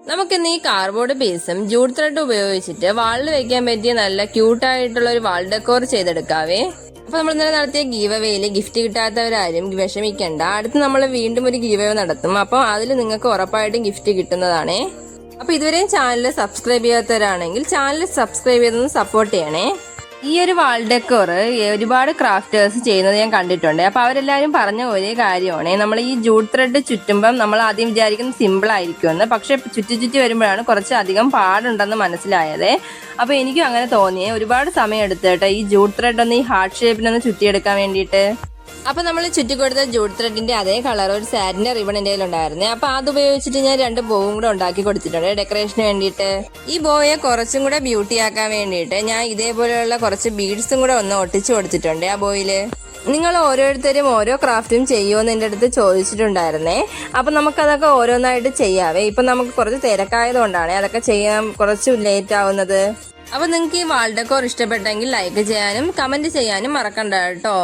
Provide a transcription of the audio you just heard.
നമുക്കിന്ന് ഈ കാർഡ്ബോർഡ് പീസും ജൂട്ട് ത്രെഡ് ഉപയോഗിച്ചിട്ട് വാളിൽ വെക്കാൻ പറ്റിയ നല്ല ക്യൂട്ടായിട്ടുള്ള ഒരു വാൾ ഡെക്കോർ ചെയ്തെടുക്കാവേ. അപ്പൊ നമ്മൾ ഇന്നലെ നടത്തിയ ഗീവ് അവേയില് ഗിഫ്റ്റ് കിട്ടാത്തവരാരും വിഷമിക്കണ്ട. അടുത്ത് നമ്മൾ വീണ്ടും ഒരു ഗീവ് അവേ നടത്തും. അപ്പൊ അതിൽ നിങ്ങൾക്ക് ഉറപ്പായിട്ടും ഗിഫ്റ്റ് കിട്ടുന്നതാണേ. അപ്പൊ ഇതുവരെയും ചാനൽ സബ്സ്ക്രൈബ് ചെയ്യാത്തവരാണെങ്കിൽ ചാനൽ സബ്സ്ക്രൈബ് ചെയ്തൊന്ന് സപ്പോർട്ട് ചെയ്യണേ. ഈ ഒരു വാൾ ഡെക്കോർ ഒരുപാട് ക്രാഫ്റ്റേഴ്സ് ചെയ്യുന്നത് ഞാൻ കണ്ടിട്ടുണ്ട്. അപ്പൊ അവരെല്ലാരും പറഞ്ഞ ഒരേ കാര്യമാണ്, നമ്മൾ ഈ ജൂട്ട് ത്രെഡ് ചുറ്റുമ്പം നമ്മൾ ആദ്യം വിചാരിക്കുന്നത് സിമ്പിൾ ആയിരിക്കുമെന്ന്, പക്ഷെ ചുറ്റി വരുമ്പോഴാണ് കുറച്ച് അധികം പാടുണ്ടെന്ന് മനസ്സിലായത്. അപ്പൊ എനിക്കും അങ്ങനെ തോന്നിയേ. ഒരുപാട് സമയം എടുത്തിട്ട് ഈ ജൂട്ട് ത്രെഡ് ഒന്ന് ഈ ഹാർട്ട് ഷേപ്പിനൊന്ന് ചുറ്റിയെടുക്കാൻ വേണ്ടിയിട്ട്. അപ്പൊ നമ്മൾ ചുറ്റിക്കൊടുത്ത ജൂട്ട് ത്രെഡിന്റെ അതേ കളർ ഒരു സാറ്റിന്റെ റിബൺ എൻ്റെ ഉണ്ടായിരുന്നേ. അപ്പൊ അത് ഉപയോഗിച്ചിട്ട് ഞാൻ 2 ബോവും കൂടെ ഉണ്ടാക്കി കൊടുത്തിട്ടുണ്ട് ഡെക്കറേഷന് വേണ്ടിയിട്ട്. ഈ ബോയെ കുറച്ചും കൂടെ ബ്യൂട്ടി ആക്കാൻ വേണ്ടിയിട്ട് ഞാൻ ഇതേപോലെയുള്ള കുറച്ച് ബീഡ്സും കൂടെ ഒന്ന് ഒട്ടിച്ചു കൊടുത്തിട്ടുണ്ട് ആ ബോയില്. നിങ്ങൾ ഓരോരുത്തരും ഓരോ ക്രാഫ്റ്റും ചെയ്യുമെന്ന് എൻ്റെ അടുത്ത് ചോദിച്ചിട്ടുണ്ടായിരുന്നേ. അപ്പൊ നമുക്കതൊക്കെ ഓരോന്നായിട്ട് ചെയ്യാവേ. ഇപ്പൊ നമുക്ക് കുറച്ച് തിരക്കായതുകൊണ്ടാണ് അതൊക്കെ ചെയ്യാൻ കുറച്ച് ലേറ്റ് ആവുന്നത്. അപ്പൊ നിങ്ങൾക്ക് ഈ വാൾ ഡെക്കോർ ഇഷ്ടപ്പെട്ടെങ്കിൽ ലൈക്ക് ചെയ്യാനും കമന്റ് ചെയ്യാനും മറക്കണ്ട കേട്ടോ.